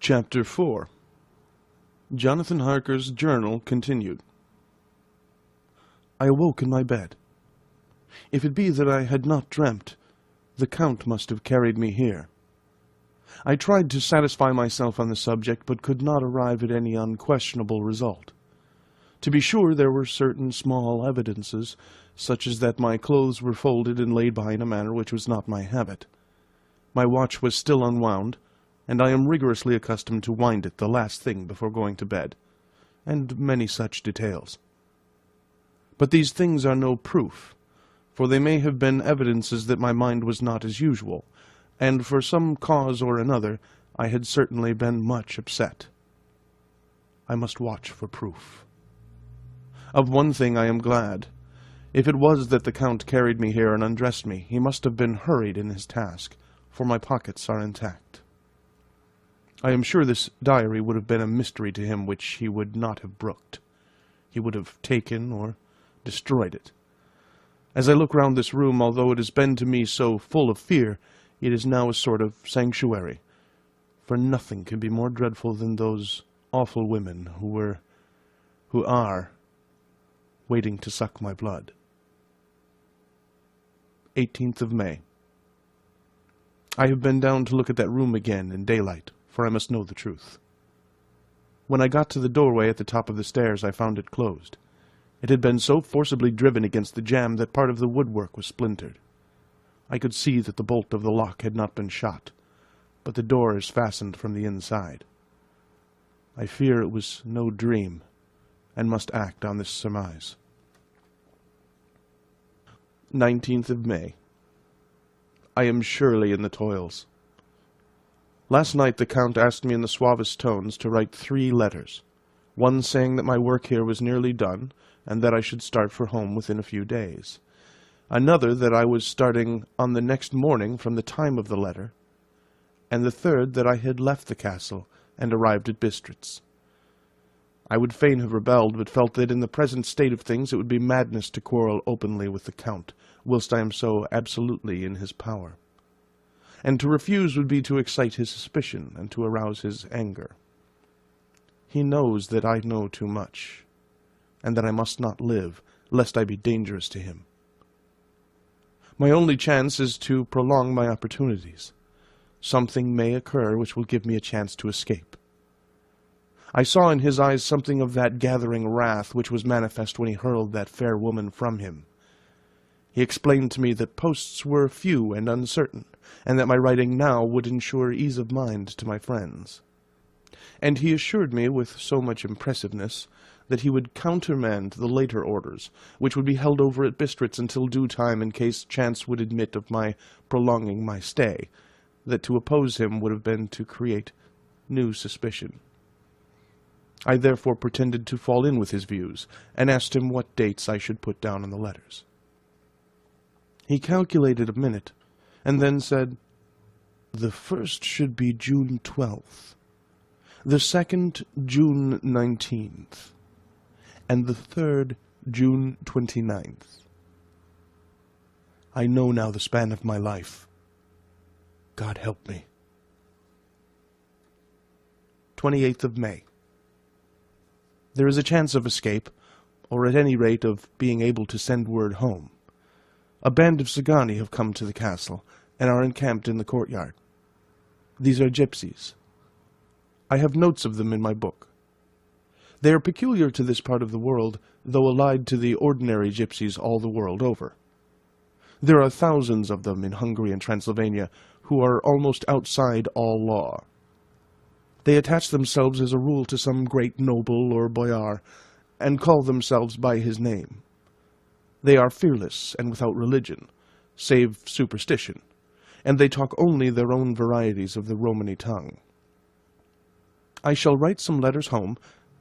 Chapter 4. Jonathan Harker's Journal continued. I awoke in my bed. If it be that I had not dreamt, the Count must have carried me here. I tried to satisfy myself on the subject, but could not arrive at any unquestionable result. To be sure, there were certain small evidences, such as that my clothes were folded and laid by in a manner which was not my habit. My watch was still unwound, and I am rigorously accustomed to wind it the last thing before going to bed, and many such details. But these things are no proof, for they may have been evidences that my mind was not as usual, and for some cause or another I had certainly been much upset. I must watch for proof. Of one thing I am glad. If it was that the Count carried me here and undressed me, he must have been hurried in his task, for my pockets are intact. I am sure this diary would have been a mystery to him which he would not have brooked. He would have taken or destroyed it. As I look round this room, although it has been to me so full of fear, it is now a sort of sanctuary, for nothing can be more dreadful than those awful women who are waiting to suck my blood. 18th of May. I have been down to look at that room again in daylight, for I must know the truth. When I got to the doorway at the top of the stairs, I found it closed. It had been so forcibly driven against the jamb that part of the woodwork was splintered. I could see that the bolt of the lock had not been shot, but the door is fastened from the inside. I fear it was no dream, and must act on this surmise. 19th of May. I am surely in the toils. Last night the Count asked me in the suavest tones to write 3 letters, one saying that my work here was nearly done, and that I should start for home within a few days. Another that I was starting on the next morning from the time of the letter, and the third that I had left the castle and arrived at Bistritz. I would fain have rebelled, but felt that in the present state of things it would be madness to quarrel openly with the Count, whilst I am so absolutely in his power. And to refuse would be to excite his suspicion and to arouse his anger. He knows that I know too much, and that I must not live, lest I be dangerous to him. My only chance is to prolong my opportunities. Something may occur which will give me a chance to escape. I saw in his eyes something of that gathering wrath which was manifest when he hurled that fair woman from him. He explained to me that posts were few and uncertain, and that my writing now would ensure ease of mind to my friends. And he assured me with so much impressiveness that he would countermand the later orders, which would be held over at Bistritz until due time in case chance would admit of my prolonging my stay, that to oppose him would have been to create new suspicion. I therefore pretended to fall in with his views, and asked him what dates I should put down on the letters. He calculated a minute, and then said, "The first should be June 12th, the second June 19th, and the third June 29th. I know now the span of my life. God help me." 28th of May. There is a chance of escape, or at any rate of being able to send word home. A band of Sagani have come to the castle, and are encamped in the courtyard. These are gypsies. I have notes of them in my book. They are peculiar to this part of the world, though allied to the ordinary gypsies all the world over. There are thousands of them in Hungary and Transylvania, who are almost outside all law. They attach themselves as a rule to some great noble or boyar, and call themselves by his name. They are fearless and without religion, save superstition, and they talk only their own varieties of the Romany tongue. I shall write some letters home,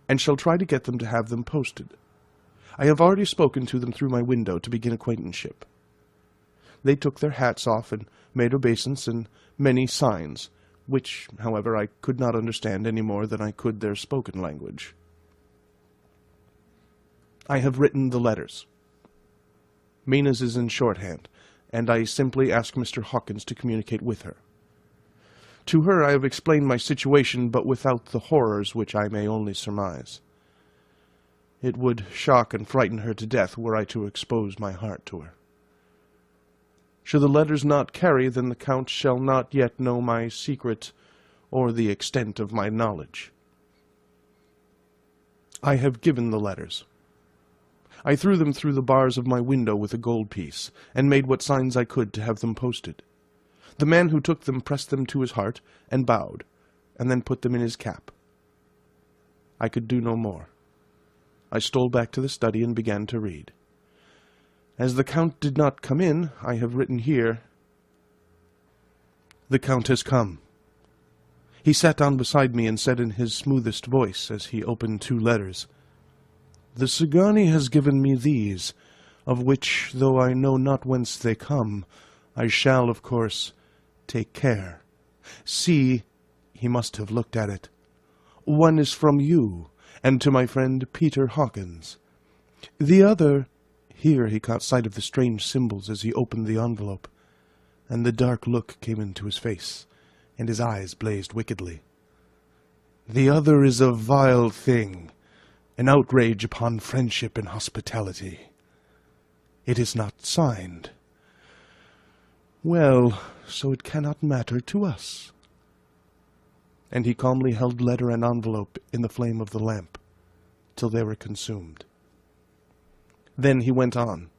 and shall try to get them to have them posted. I have already spoken to them through my window to begin acquaintanceship. They took their hats off and made obeisance and many signs, which, however, I could not understand any more than I could their spoken language. I have written the letters. Mina's is in shorthand, and I simply ask Mr. Hawkins to communicate with her. To her I have explained my situation, but without the horrors which I may only surmise. It would shock and frighten her to death were I to expose my heart to her. Should the letters not carry, then the Count shall not yet know my secret or the extent of my knowledge. I have given the letters. I threw them through the bars of my window with a gold piece, and made what signs I could to have them posted. The man who took them pressed them to his heart, and bowed, and then put them in his cap. I could do no more. I stole back to the study and began to read. As the Count did not come in, I have written here, "The Count has come." He sat down beside me and said in his smoothest voice, as he opened 2 letters, "The Szgany has given me these, of which, though I know not whence they come, I shall, of course, take care. See," he must have looked at it, "one is from you, and to my friend Peter Hawkins. The other," here he caught sight of the strange symbols as he opened the envelope, and the dark look came into his face, and his eyes blazed wickedly. "The other is a vile thing, an outrage upon friendship and hospitality. It is not signed. Well, so it cannot matter to us." And he calmly held letter and envelope in the flame of the lamp, till they were consumed. Then he went on,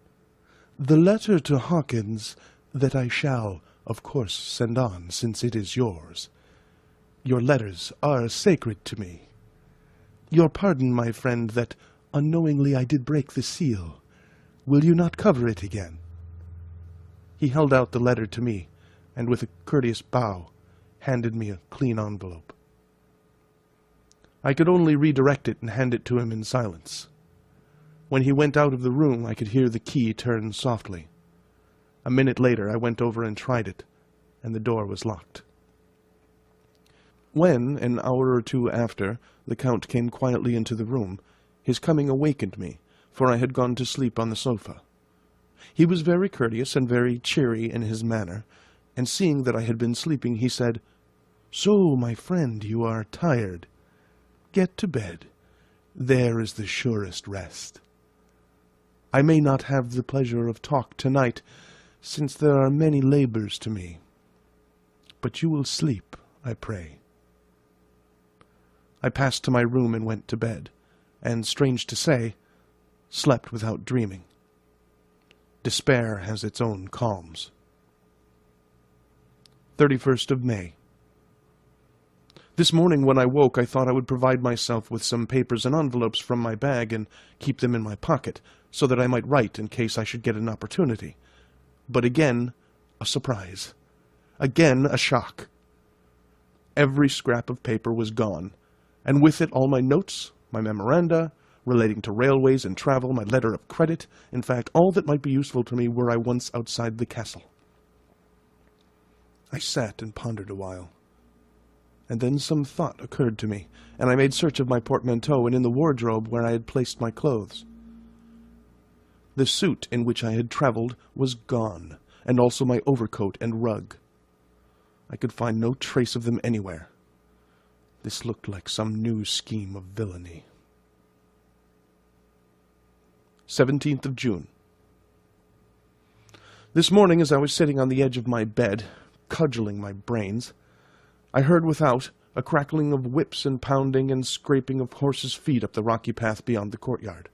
"The letter to Hawkins that I shall, of course, send on, since it is yours. Your letters are sacred to me. Your pardon, my friend, that unknowingly I did break the seal. Will you not cover it again?" He held out the letter to me, and with a courteous bow, handed me a clean envelope. I could only redirect it and hand it to him in silence. When he went out of the room, I could hear the key turn softly. A minute later, I went over and tried it, and the door was locked. When, an hour or 2 after, the Count came quietly into the room, his coming awakened me, for I had gone to sleep on the sofa. He was very courteous and very cheery in his manner, and seeing that I had been sleeping, he said, "So, my friend, you are tired. Get to bed. There is the surest rest. I may not have the pleasure of talk tonight, since there are many labors to me. But you will sleep, I pray." I passed to my room and went to bed, and, strange to say, slept without dreaming. Despair has its own calms. 31st of May. This morning when I woke, I thought I would provide myself with some papers and envelopes from my bag and keep them in my pocket, so that I might write in case I should get an opportunity. But again, a surprise. Again, a shock. Every scrap of paper was gone, and with it all my notes, my memoranda, relating to railways and travel, my letter of credit, in fact, all that might be useful to me were I once outside the castle. I sat and pondered a while, and then some thought occurred to me, and I made search of my portmanteau and in the wardrobe where I had placed my clothes. The suit in which I had travelled was gone, and also my overcoat and rug. I could find no trace of them anywhere. This looked like some new scheme of villainy. 17th of June. This morning, as I was sitting on the edge of my bed, cudgelling my brains, I heard without a crackling of whips and pounding and scraping of horses' feet up the rocky path beyond the courtyard.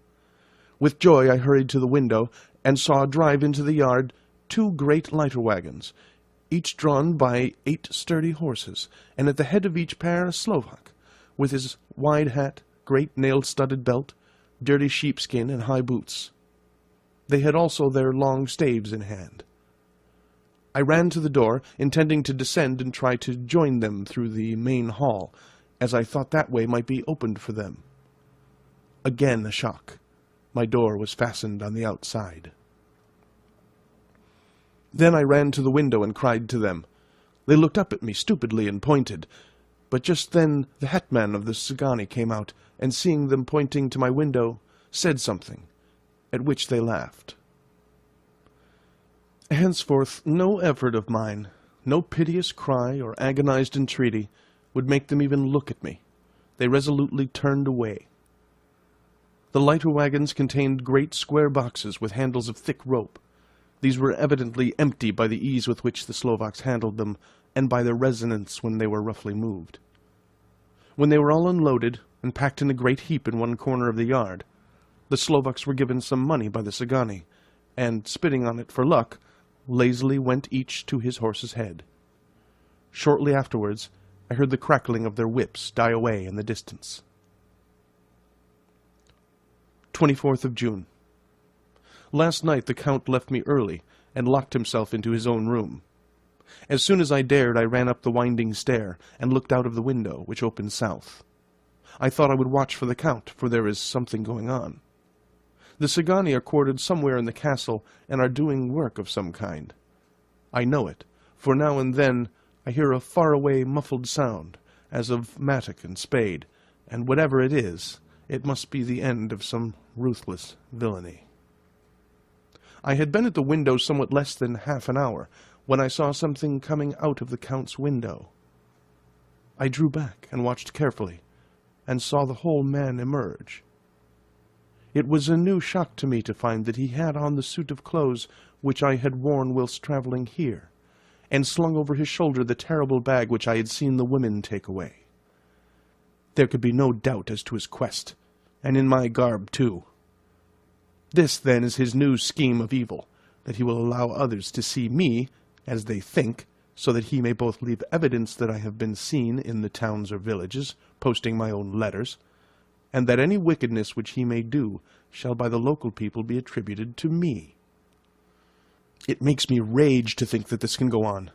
With joy I hurried to the window, and saw drive into the yard 2 great lighter wagons, each drawn by 8 sturdy horses, and at the head of each pair a Slovak, with his wide hat, great nail-studded belt, dirty sheepskin, and high boots. They had also their long staves in hand. I ran to the door, intending to descend and try to join them through the main hall, as I thought that way might be opened for them. Again a shock. My door was fastened on the outside. Then I ran to the window and cried to them. They looked up at me stupidly and pointed, but just then the hetman of the Szgany came out, and seeing them pointing to my window, said something, at which they laughed. Henceforth no effort of mine, No piteous cry or agonized entreaty would make them even look at me. They resolutely turned away. The lighter wagons contained great square boxes with handles of thick rope. These were evidently empty by the ease with which the Slovaks handled them, and by their resonance when they were roughly moved. When they were all unloaded and packed in a great heap in one corner of the yard, the Slovaks were given some money by the Sagani, and, spitting on it for luck, lazily went each to his horse's head. Shortly afterwards, I heard the crackling of their whips die away in the distance. 24th of June. Last night the Count left me early, and locked himself into his own room. As soon as I dared, I ran up the winding stair, and looked out of the window, which opened south. I thought I would watch for the Count, for there is something going on. The Sagani are quartered somewhere in the castle, and are doing work of some kind. I know it, for now and then I hear a far-away muffled sound, as of mattock and spade, and whatever it is, it must be the end of some ruthless villainy. I had been at the window somewhat less than half an hour, when I saw something coming out of the Count's window. I drew back and watched carefully, and saw the whole man emerge. It was a new shock to me to find that he had on the suit of clothes which I had worn whilst travelling here, and slung over his shoulder the terrible bag which I had seen the women take away. There could be no doubt as to his quest, and in my garb too. This, then, is his new scheme of evil, that he will allow others to see me, as they think, so that he may both leave evidence that I have been seen in the towns or villages, posting my own letters, and that any wickedness which he may do shall by the local people be attributed to me. It makes me rage to think that this can go on,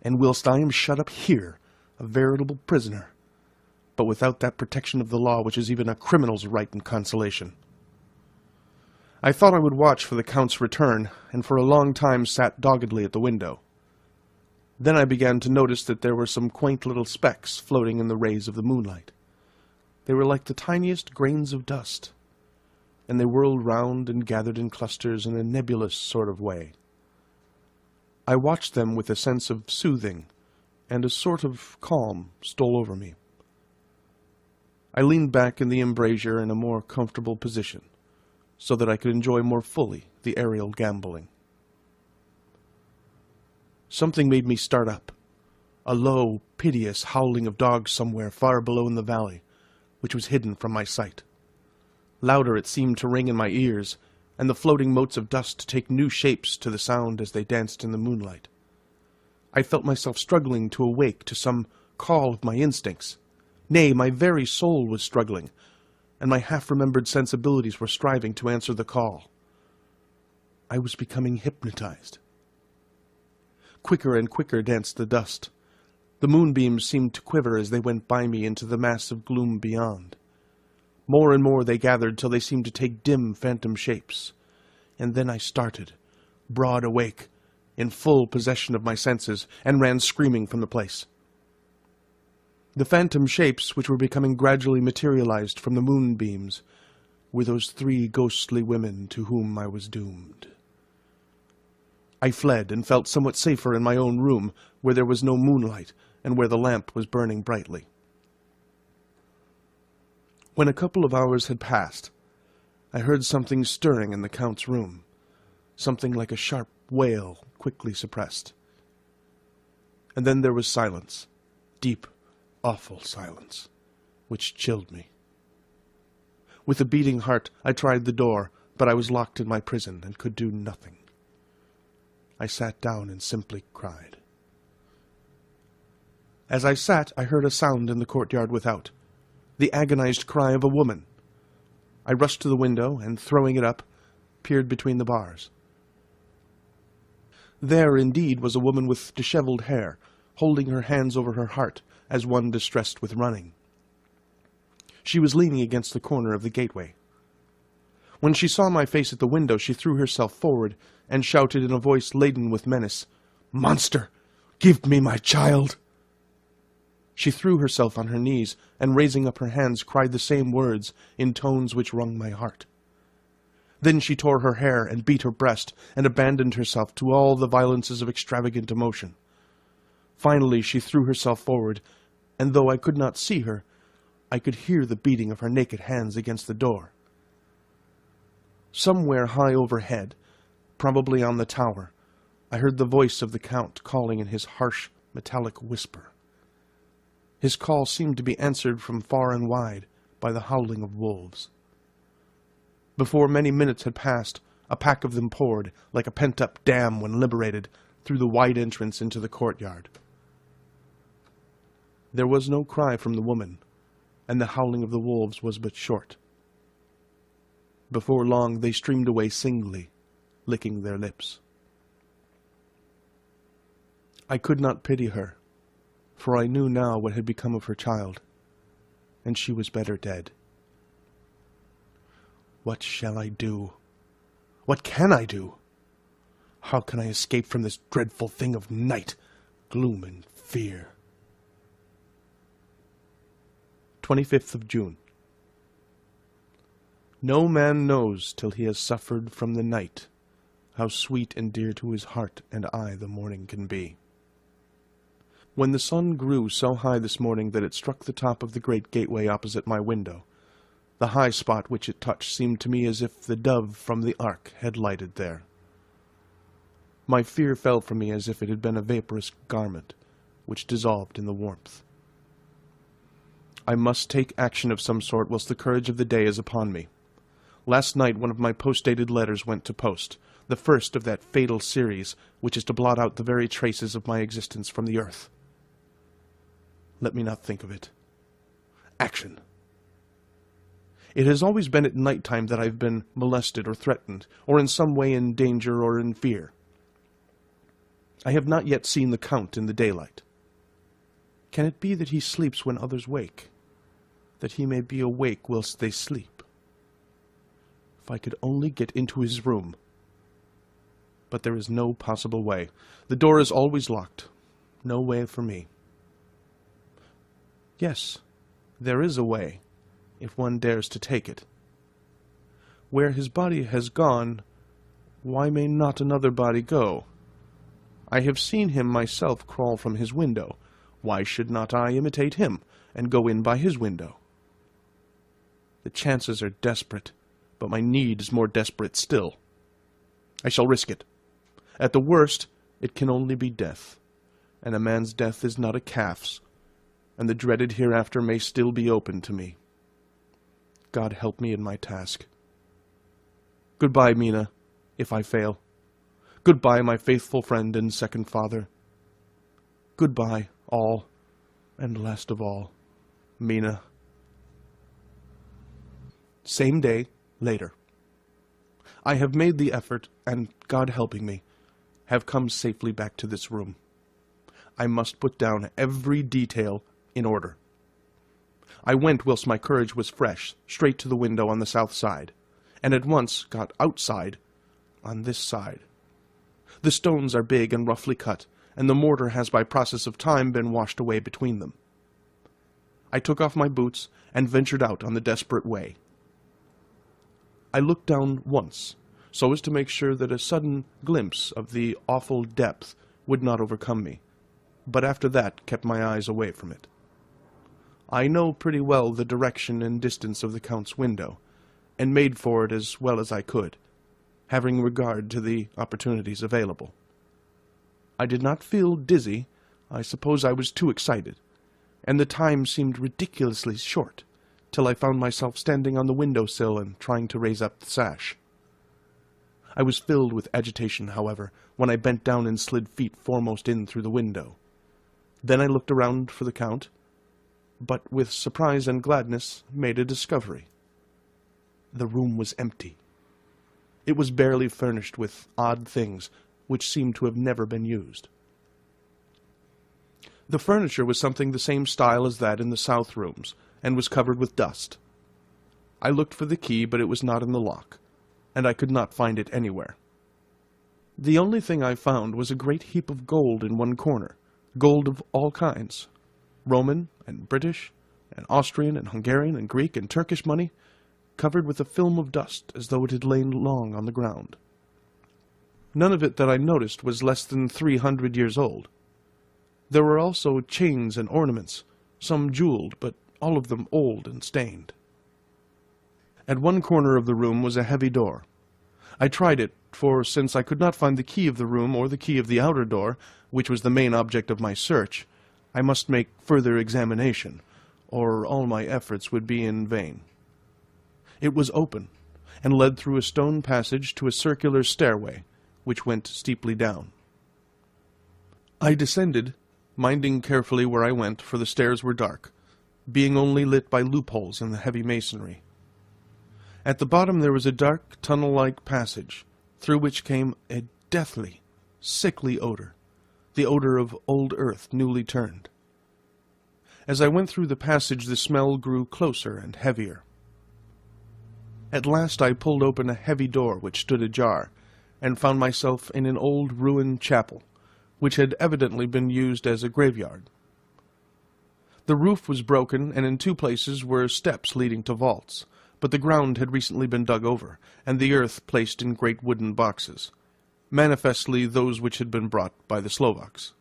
and whilst I am shut up here, a veritable prisoner, but without that protection of the law which is even a criminal's right and consolation. I thought I would watch for the Count's return, and for a long time sat doggedly at the window. Then I began to notice that there were some quaint little specks floating in the rays of the moonlight. They were like the tiniest grains of dust, and they whirled round and gathered in clusters in a nebulous sort of way. I watched them with a sense of soothing, and a sort of calm stole over me. I leaned back in the embrasure in a more comfortable position, so that I could enjoy more fully the aerial gambolling. Something made me start up, a low, piteous howling of dogs somewhere far below in the valley, which was hidden from my sight. Louder it seemed to ring in my ears, and the floating motes of dust take new shapes to the sound as they danced in the moonlight. I felt myself struggling to awake to some call of my instincts. Nay, my very soul was struggling, and my half-remembered sensibilities were striving to answer the call. I was becoming hypnotized. Quicker and quicker danced the dust. The moonbeams seemed to quiver as they went by me into the mass of gloom beyond. More and more they gathered till they seemed to take dim phantom shapes. And then I started, broad awake, in full possession of my senses, and ran screaming from the place. The phantom shapes which were becoming gradually materialized from the moonbeams were those 3 ghostly women to whom I was doomed. I fled and felt somewhat safer in my own room, where there was no moonlight and where the lamp was burning brightly. When a couple of hours had passed, I heard something stirring in the Count's room, something like a sharp wail quickly suppressed. And then there was silence, deep, awful silence, which chilled me. With a beating heart, I tried the door, but I was locked in my prison and could do nothing. I sat down and simply cried. As I sat, I heard a sound in the courtyard without, the agonized cry of a woman. I rushed to the window, and, throwing it up, peered between the bars. There, indeed, was a woman with dishevelled hair, holding her hands over her heart, as one distressed with running. She was leaning against the corner of the gateway. When she saw my face at the window, she threw herself forward, and shouted in a voice laden with menace, "Monster, give me my child!" She threw herself on her knees, and raising up her hands, cried the same words in tones which wrung my heart. Then she tore her hair and beat her breast, and abandoned herself to all the violences of extravagant emotion. Finally she threw herself forward, and though I could not see her, I could hear the beating of her naked hands against the door. Somewhere high overhead, probably on the tower, I heard the voice of the Count calling in his harsh, metallic whisper. His call seemed to be answered from far and wide by the howling of wolves. Before many minutes had passed, a pack of them poured, like a pent-up dam when liberated, through the wide entrance into the courtyard. There was no cry from the woman, and the howling of the wolves was but short. Before long they streamed away singly, licking their lips. I could not pity her, for I knew now what had become of her child, and she was better dead. What shall I do? What can I do? How can I escape from this dreadful thing of night, gloom, and fear? 25th of June. No man knows till he has suffered from the night how sweet and dear to his heart and eye the morning can be. When the sun grew so high this morning that it struck the top of the great gateway opposite my window, the high spot which it touched seemed to me as if the dove from the ark had lighted there. My fear fell from me as if it had been a vaporous garment, which dissolved in the warmth. I must take action of some sort whilst the courage of the day is upon me. Last night one of my post-dated letters went to post, the first of that fatal series which is to blot out the very traces of my existence from the earth. Let me not think of it. Action! It has always been at night time that I've been molested or threatened, or in some way in danger or in fear. I have not yet seen the Count in the daylight. Can it be that he sleeps when others wake, that he may be awake whilst they sleep? If I could only get into his room. But there is no possible way. The door is always locked. No way for me. Yes, there is a way, if one dares to take it. Where his body has gone, why may not another body go? I have seen him myself crawl from his window. Why should not I imitate him, and go in by his window? The chances are desperate, but my need is more desperate still. I shall risk it. At the worst, it can only be death, and a man's death is not a calf's, and the dreaded hereafter may still be open to me. God help me in my task. Goodbye, Mina, if I fail. Goodbye, my faithful friend and second father. Goodbye, all, and last of all, Mina. Same day, later. I have made the effort, and God helping me, have come safely back to this room. I must put down every detail in order. I went whilst my courage was fresh, straight to the window on the south side, and at once got outside on this side. The stones are big and roughly cut, and the mortar has by process of time been washed away between them. I took off my boots and ventured out on the desperate way. I looked down once, so as to make sure that a sudden glimpse of the awful depth would not overcome me, but after that kept my eyes away from it. I know pretty well the direction and distance of the Count's window, and made for it as well as I could, having regard to the opportunities available. I did not feel dizzy. I suppose I was too excited, and the time seemed ridiculously short, till I found myself standing on the window-sill and trying to raise up the sash. I was filled with agitation, however, when I bent down and slid feet foremost in through the window. Then I looked around for the Count, but with surprise and gladness made a discovery. The room was empty. It was barely furnished with odd things which seemed to have never been used. The furniture was something the same style as that in the south rooms, and was covered with dust. I looked for the key, but it was not in the lock, and I could not find it anywhere. The only thing I found was a great heap of gold in one corner, gold of all kinds, Roman and British and Austrian and Hungarian and Greek and Turkish money, covered with a film of dust as though it had lain long on the ground. None of it that I noticed was less than 300 years old. There were also chains and ornaments, some jeweled, but all of them old and stained. At one corner of the room was a heavy door. I tried it, for since I could not find the key of the room or the key of the outer door, which was the main object of my search, I must make further examination, or all my efforts would be in vain. It was open, and led through a stone passage to a circular stairway, which went steeply down. I descended, minding carefully where I went, for the stairs were dark, being only lit by loopholes in the heavy masonry. At the bottom there was a dark, tunnel-like passage, through which came a deathly, sickly odor, the odor of old earth newly turned. As I went through the passage, the smell grew closer and heavier. At last I pulled open a heavy door which stood ajar, and found myself in an old ruined chapel, which had evidently been used as a graveyard. The roof was broken, and in 2 places were steps leading to vaults, but the ground had recently been dug over, and the earth placed in great wooden boxes, manifestly those which had been brought by the Slovaks.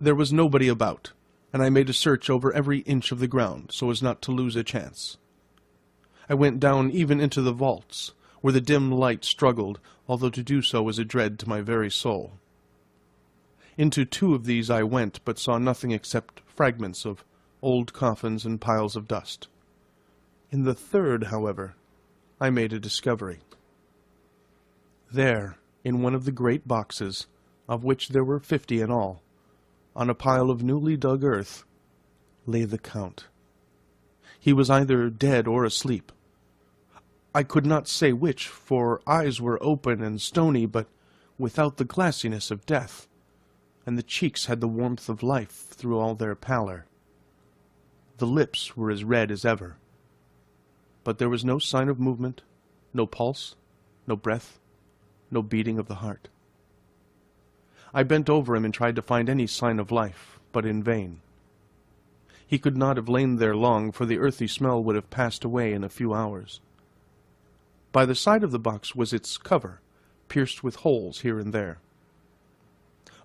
There was nobody about, and I made a search over every inch of the ground, so as not to lose a chance. I went down even into the vaults, where the dim light struggled, although to do so was a dread to my very soul. Into 2 of these I went, but saw nothing except fragments of old coffins and piles of dust. In the 3rd, however, I made a discovery. There, in one of the great boxes, of which there were 50 in all, on a pile of newly dug earth, lay the Count. He was either dead or asleep. I could not say which, for eyes were open and stony, but without the glassiness of death, and the cheeks had the warmth of life through all their pallor. The lips were as red as ever, but there was no sign of movement, no pulse, no breath, no beating of the heart. I bent over him and tried to find any sign of life, but in vain. He could not have lain there long, for the earthy smell would have passed away in a few hours. By the side of the box was its cover, pierced with holes here and there.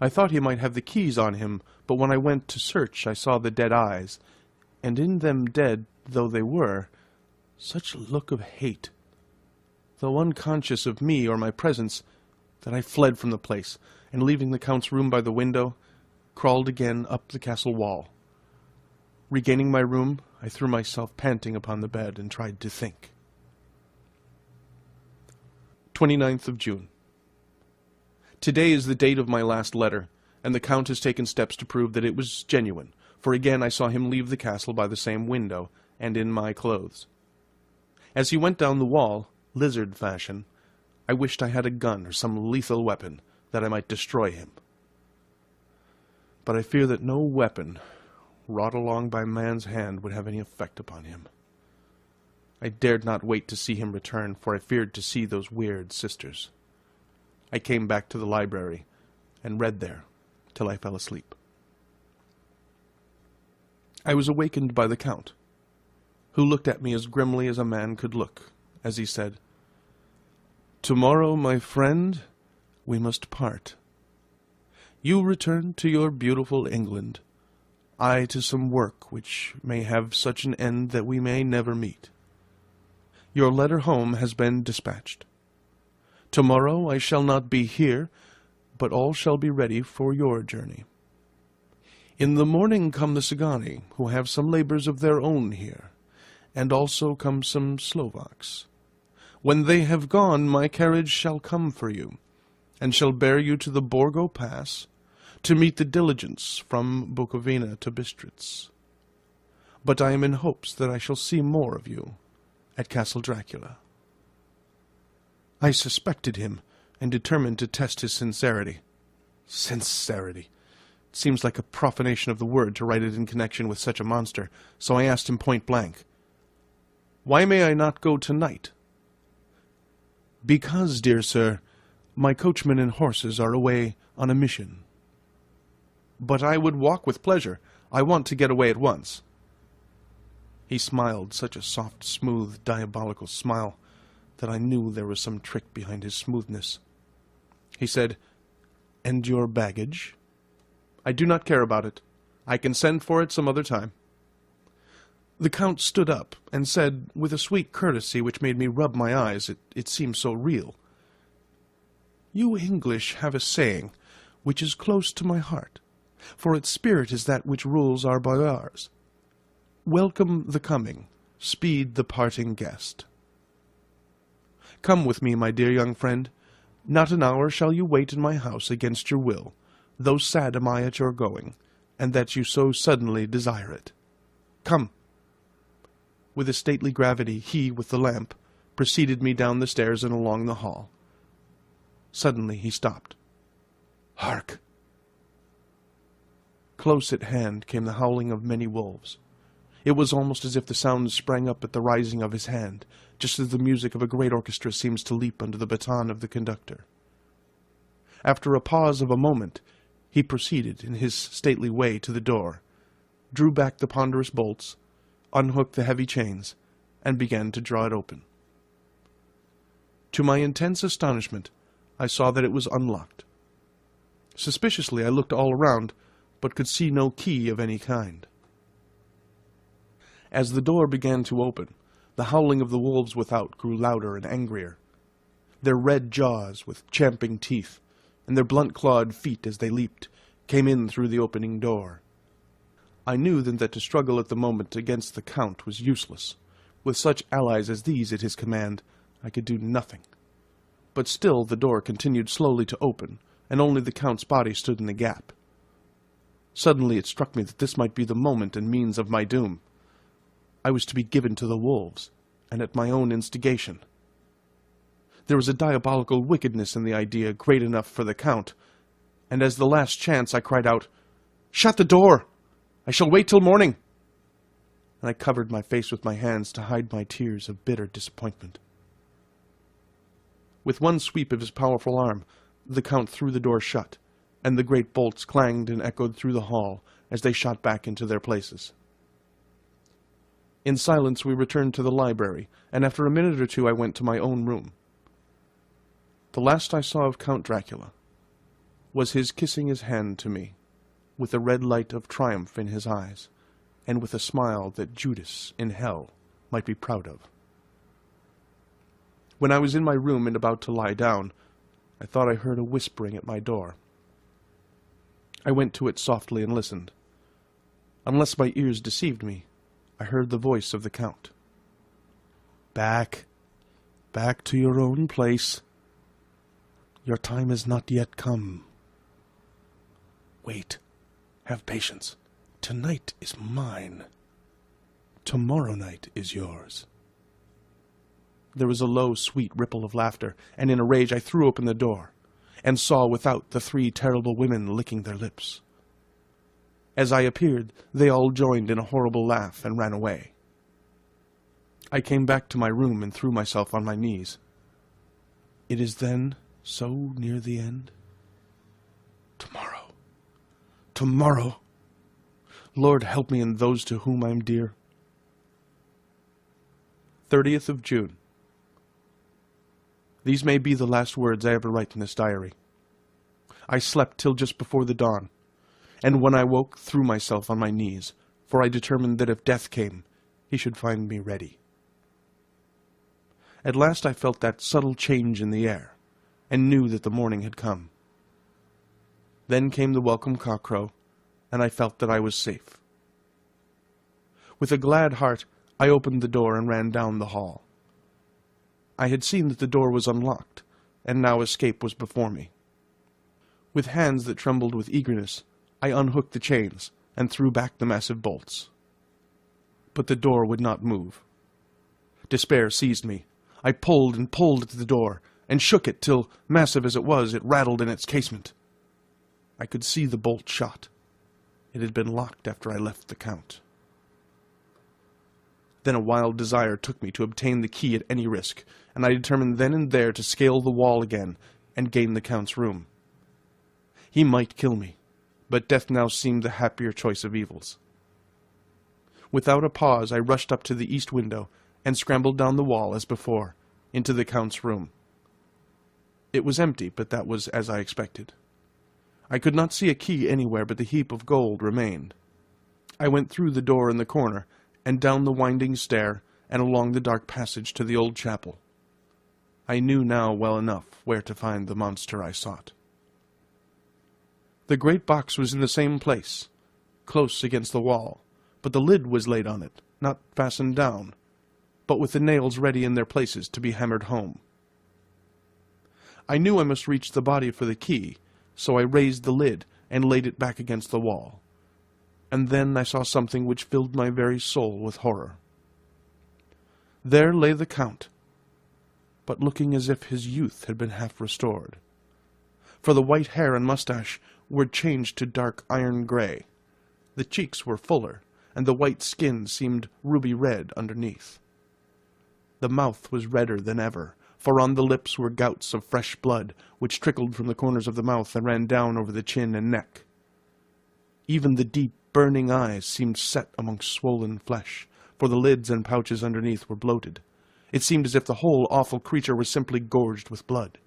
I thought he might have the keys on him, but when I went to search I saw the dead eyes, and in them, dead though they were, such a look of hate, though unconscious of me or my presence, that I fled from the place, and leaving the Count's room by the window, crawled again up the castle wall. Regaining my room, I threw myself panting upon the bed and tried to think. 29th of June. Today is the date of my last letter, and the Count has taken steps to prove that it was genuine, for again I saw him leave the castle by the same window, and in my clothes. As he went down the wall, lizard fashion, I wished I had a gun or some lethal weapon, that I might destroy him. But I fear that no weapon, wrought along by man's hand, would have any effect upon him. I dared not wait to see him return, for I feared to see those weird sisters. I came back to the library, and read there, till I fell asleep. I was awakened by the Count, who looked at me as grimly as a man could look, as he said, "Tomorrow, my friend, we must part. You return to your beautiful England, I to some work which may have such an end that we may never meet. Your letter home has been dispatched. Tomorrow I shall not be here, but all shall be ready for your journey. In the morning come the Cigani, who have some labors of their own here, and also come some Slovaks. When they have gone, my carriage shall come for you, and shall bear you to the Borgo Pass, to meet the diligence from Bukovina to Bistritz. But I am in hopes that I shall see more of you at Castle Dracula." I suspected him, and determined to test his sincerity. Sincerity! It seems like a profanation of the word to write it in connection with such a monster, so I asked him point blank, "Why may I not go tonight?" "Because, dear sir, my coachman and horses are away on a mission." "But I would walk with pleasure. I want to get away at once." He smiled, such a soft, smooth, diabolical smile, that I knew there was some trick behind his smoothness. He said, "And your baggage?" I do not care about it. I can send for it some other time." The Count stood up, and said, with a sweet courtesy which made me rub my eyes, it seemed so real, "You English have a saying, which is close to my heart, for its spirit is that which rules our boyars. Welcome the coming, speed the parting guest. Come with me, my dear young friend. Not an hour shall you wait in my house against your will, though sad am I at your going, and that you so suddenly desire it. Come." With a stately gravity, he, with the lamp, preceded me down the stairs and along the hall. Suddenly he stopped. "Hark!" Close at hand came the howling of many wolves. It was almost as if the sound sprang up at the rising of his hand, just as the music of a great orchestra seems to leap under the baton of the conductor. After a pause of a moment, he proceeded in his stately way to the door, drew back the ponderous bolts, unhooked the heavy chains, and began to draw it open. To my intense astonishment, I saw that it was unlocked. Suspiciously I looked all around, but could see no key of any kind. As the door began to open, the howling of the wolves without grew louder and angrier. Their red jaws, with champing teeth, and their blunt-clawed feet as they leaped, came in through the opening door. I knew then that to struggle at the moment against the Count was useless. With such allies as these at his command, I could do nothing. But still the door continued slowly to open, and only the Count's body stood in the gap. Suddenly it struck me that this might be the moment and means of my doom. I was to be given to the wolves, and at my own instigation. There was a diabolical wickedness in the idea great enough for the Count, and as the last chance I cried out, "Shut the door! I shall wait till morning!" And I covered my face with my hands to hide my tears of bitter disappointment. With one sweep of his powerful arm, the Count threw the door shut, and the great bolts clanged and echoed through the hall as they shot back into their places. In silence we returned to the library, and after a minute or two I went to my own room. The last I saw of Count Dracula was his kissing his hand to me, with a red light of triumph in his eyes, and with a smile that Judas in hell might be proud of. When I was in my room and about to lie down, I thought I heard a whispering at my door. I went to it softly and listened. Unless my ears deceived me, I heard the voice of the Count. "Back to your own place. Your time has not yet come. Wait, have patience. Tonight is mine. Tomorrow night is yours." There was a low, sweet ripple of laughter, and in a rage I threw open the door, and saw without the three terrible women licking their lips. As I appeared, they all joined in a horrible laugh and ran away. I came back to my room and threw myself on my knees. It is then so near the end? Tomorrow. Lord, help me and those to whom I am dear. 30th of June. These may be the last words I ever write in this diary. I slept till just before the dawn, and when I woke, threw myself on my knees, for I determined that if death came, he should find me ready. At last I felt that subtle change in the air, and knew that the morning had come. Then came the welcome cockcrow, and I felt that I was safe. With a glad heart, I opened the door and ran down the hall. I had seen that the door was unlocked, and now escape was before me. With hands that trembled with eagerness, I unhooked the chains and threw back the massive bolts. But the door would not move. Despair seized me. I pulled and pulled at the door, and shook it till, massive as it was, it rattled in its casement. I could see the bolt shot. It had been locked after I left the Count. Then a wild desire took me to obtain the key at any risk, and I determined then and there to scale the wall again and gain the Count's room. He might kill me, but death now seemed the happier choice of evils. Without a pause I rushed up to the east window and scrambled down the wall as before, into the Count's room. It was empty, but that was as I expected. I could not see a key anywhere, but the heap of gold remained. I went through the door in the corner, and down the winding stair, and along the dark passage to the old chapel. I knew now well enough where to find the monster I sought. The great box was in the same place, close against the wall, but the lid was laid on it, not fastened down, but with the nails ready in their places to be hammered home. I knew I must reach the body for the key, so I raised the lid and laid it back against the wall. And then I saw something which filled my very soul with horror. There lay the Count, but looking as if his youth had been half restored. For the white hair and mustache were changed to dark iron grey. The cheeks were fuller, and the white skin seemed ruby red underneath. The mouth was redder than ever, for on the lips were gouts of fresh blood, which trickled from the corners of the mouth and ran down over the chin and neck. Even the deep, burning eyes seemed set amongst swollen flesh, for the lids and pouches underneath were bloated. It seemed as if the whole awful creature was simply gorged with blood.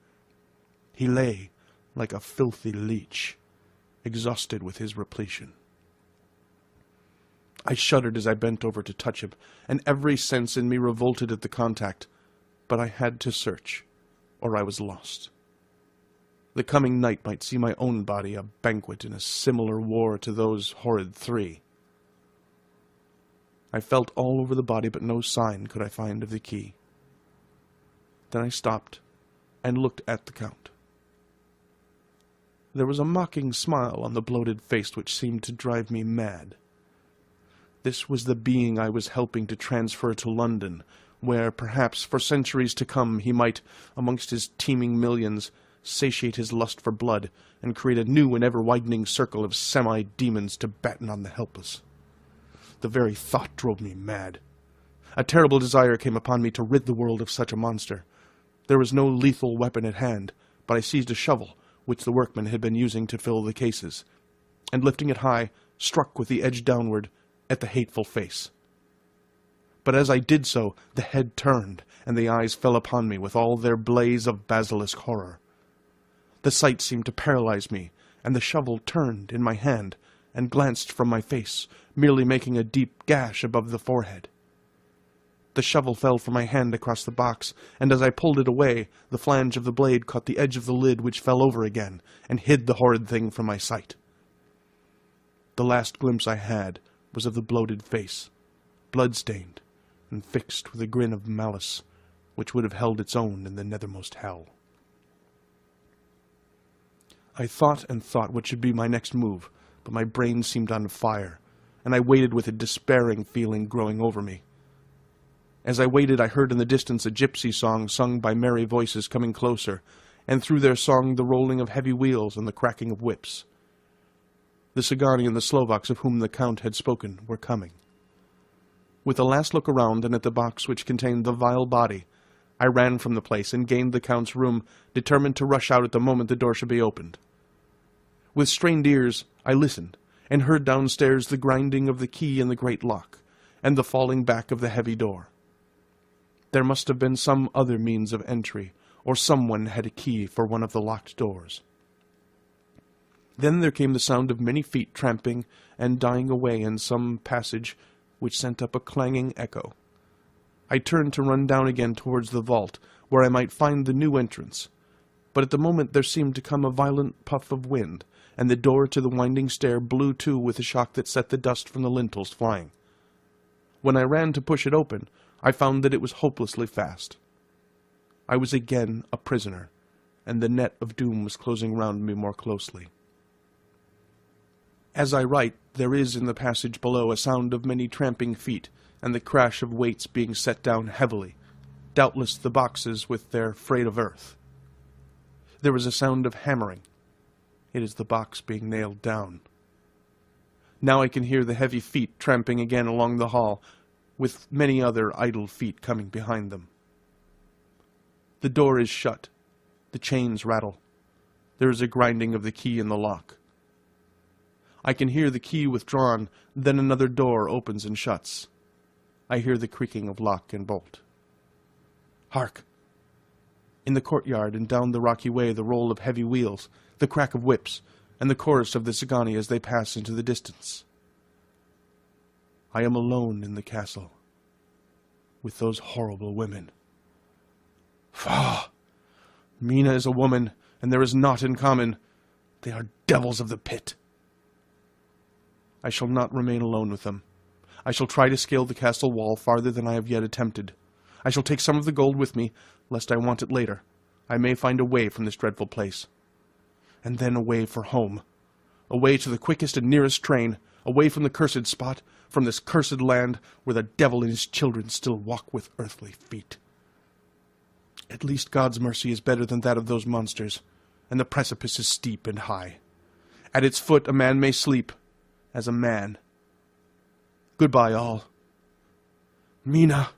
He lay like a filthy leech, exhausted with his repletion. I shuddered as I bent over to touch him, and every sense in me revolted at the contact, but I had to search, or I was lost. The coming night might see my own body a banquet in a similar war to those horrid three. I felt all over the body, but no sign could I find of the key. Then I stopped and looked at the Count. There was a mocking smile on the bloated face which seemed to drive me mad. This was the being I was helping to transfer to London, where, perhaps, for centuries to come, he might, amongst his teeming millions, satiate his lust for blood, and create a new and ever-widening circle of semi-demons to batten on the helpless. The very thought drove me mad. A terrible desire came upon me to rid the world of such a monster. There was no lethal weapon at hand, but I seized a shovel, which the workmen had been using to fill the cases, and lifting it high, struck with the edge downward at the hateful face. But as I did so, the head turned, and the eyes fell upon me with all their blaze of basilisk horror. The sight seemed to paralyze me, and the shovel turned in my hand, and glanced from my face, merely making a deep gash above the forehead. The shovel fell from my hand across the box, and as I pulled it away, the flange of the blade caught the edge of the lid, which fell over again, and hid the horrid thing from my sight. The last glimpse I had was of the bloated face, blood-stained, and fixed with a grin of malice, which would have held its own in the nethermost hell. I thought and thought what should be my next move, but my brain seemed on fire, and I waited with a despairing feeling growing over me. As I waited, I heard in the distance a gypsy song sung by merry voices coming closer, and through their song the rolling of heavy wheels and the cracking of whips. The Cigani and the Slovaks of whom the Count had spoken were coming. With a last look around and at the box which contained the vile body, I ran from the place and gained the Count's room, determined to rush out at the moment the door should be opened. With strained ears, I listened, and heard downstairs the grinding of the key in the great lock, and the falling back of the heavy door. There must have been some other means of entry, or someone had a key for one of the locked doors. Then there came the sound of many feet tramping and dying away in some passage which sent up a clanging echo. I turned to run down again towards the vault, where I might find the new entrance, but at the moment there seemed to come a violent puff of wind, and the door to the winding stair blew to with a shock that set the dust from the lintels flying. When I ran to push it open, I found that it was hopelessly fast. I was again a prisoner, and the net of doom was closing round me more closely. As I write, there is in the passage below a sound of many tramping feet, and the crash of weights being set down heavily, doubtless the boxes with their freight of earth. There is a sound of hammering. It is the box being nailed down. Now I can hear the heavy feet tramping again along the hall, with many other idle feet coming behind them. The door is shut. The chains rattle. There is a grinding of the key in the lock. I can hear the key withdrawn, then another door opens and shuts. I hear the creaking of lock and bolt. Hark! In the courtyard and down the rocky way the roll of heavy wheels, the crack of whips, and the chorus of the Zingani as they pass into the distance. I am alone in the castle, with those horrible women. Faugh! Mina is a woman, and there is naught in common. They are devils of the pit. I shall not remain alone with them. I shall try to scale the castle wall farther than I have yet attempted. I shall take some of the gold with me, lest I want it later. I may find a way from this dreadful place. And then away for home. Away to the quickest and nearest train, away from the cursed spot, from this cursed land where the devil and his children still walk with earthly feet. At least God's mercy is better than that of those monsters, and the precipice is steep and high. At its foot a man may sleep, as a man. Goodbye, all. Mina.